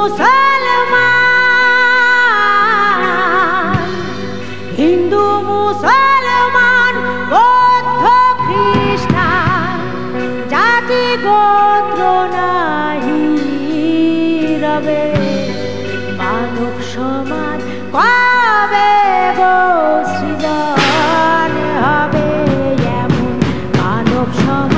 মুসলমান, হিন্দু মুসলমান বৌদ্ধ খ্রিস্টান, জাতি গোত্র নাহি রবে, মানব সমাজ কবে গো সৃজন হবে, এমন মানব সমাজ।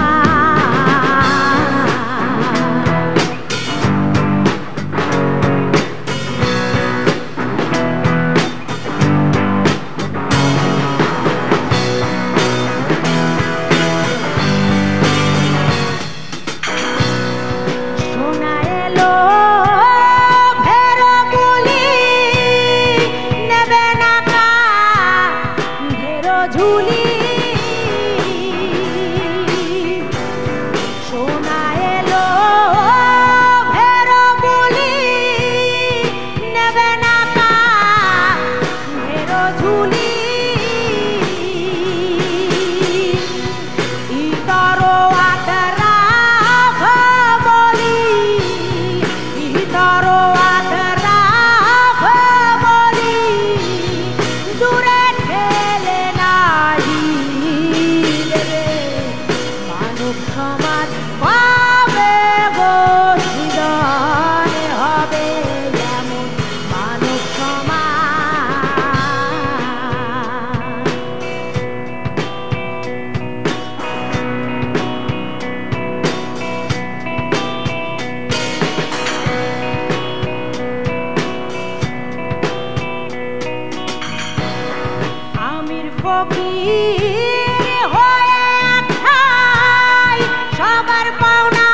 শোনা এলো ভেড়গুলি, নেবে না কা ভেড় ঝুলি। শোনা এলো ভেড়গুলি, নেবে না কা ভেড় ঝুলি। ইতর আদরা বলি, ইতর আদরা বলি, দূরে ঠেলে নাহি দেবে, মানব সমাজ কবে গো সৃজন হবে, এমন মানব সমাজ। আমির ফকির হয়ে একঠাই, সবার পাওনা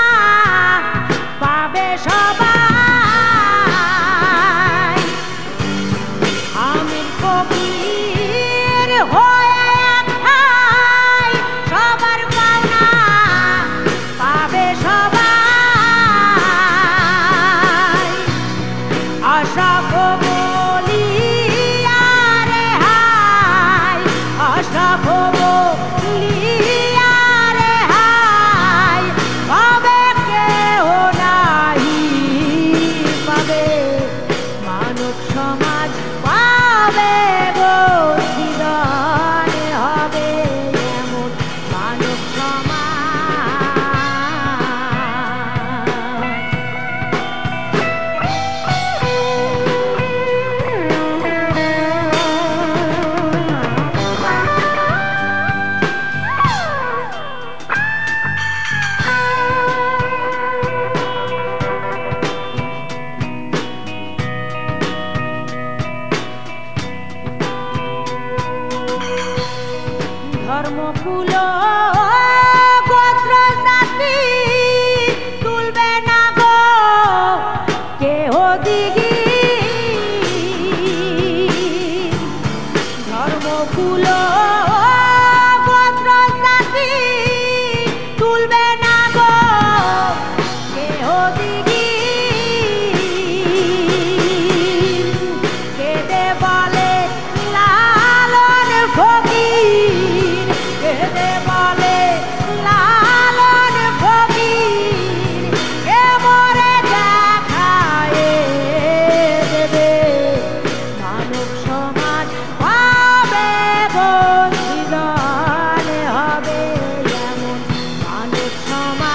পাবে সবাই। আমির ফকির হয়ে একঠাই, সবার পাওনা পাবে সবাই। আশরাফ বলি আরে হাই, আশরাফ বলি আরে হাই, পাবে কেহ নাহি পাবে, মানব সমাজ পাবে গো সৃজন হবে, এমন মানব সমাজ। ধর্মকুল গোত্র জাতি তুলবে না গো কেহ দিগি, ধর্মকুল গোত্র জাতি তুলবে না গো কেহ দিগি। কেদে বলে লালন ফকির, কেদে বলে লালন ফকির, কে মরে দেখায়ে দেবে, মানব সমাজ পাবে গো সৃজন হবে, এমন মানব সমাজ,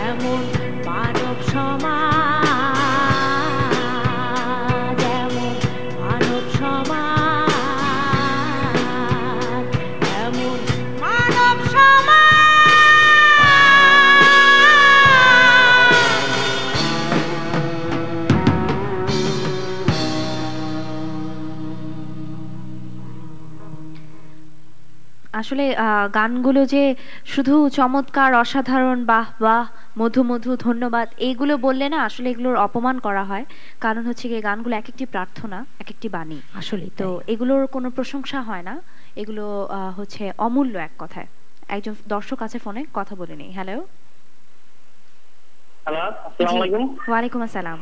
এমন মানব সমাজ, এমন মানব সমাজ, এমন মানব সমাজ। আসলে গানগুলো যে শুধু চমৎকার, অসাধারণ, বাহ বাহ, মধু মধু, ধন্যবাদ, এইগুলো বললে না আসলে এগুলোর অপমান করা হয়। কারণ হচ্ছে গিয়ে গানগুলো এক একটি প্রার্থনা, এক একটি বাণী। আসলে তো এগুলোর কোনো প্রশংসা হয় না, এগুলো হচ্ছে অমূল্য এক কথায়। একজন দর্শক আছে ফোনে, কথা বলে নেই। হ্যালো, হ্যালো, আসসালামু আলাইকুম। ওয়ালাইকুম আসসালাম।